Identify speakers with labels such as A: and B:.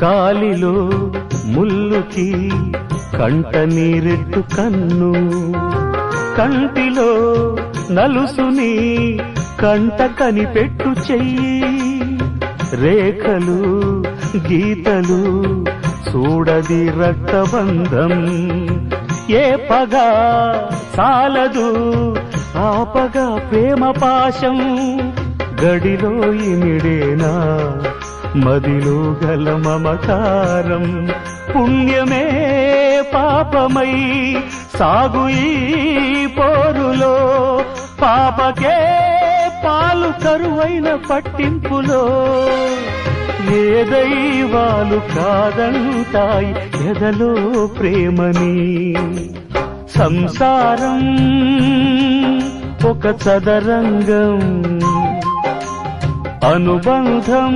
A: కాలిలో ముల్లుకి కంట నీరెట్టు కన్ను, కంటిలో నలుసుని కంట కనిపెట్టు చెయ్యి, రేఖలు గీతలు చూడది రక్తబంధం, ఏ పగా సాలదు ఆపగా ప్రేమ పాశం, గడిలో ఇమిడేనా మదిలో గల మమకారం, పుణ్యమే పాపమై సాగు ఈ పోరులో, పాపకే పాలు కరువైన పట్టింపులో, ఏ దైవాలు కాదంటాయి ఎదలో ప్రేమని, సంసారం ఒక చదరంగం, అనుబంధం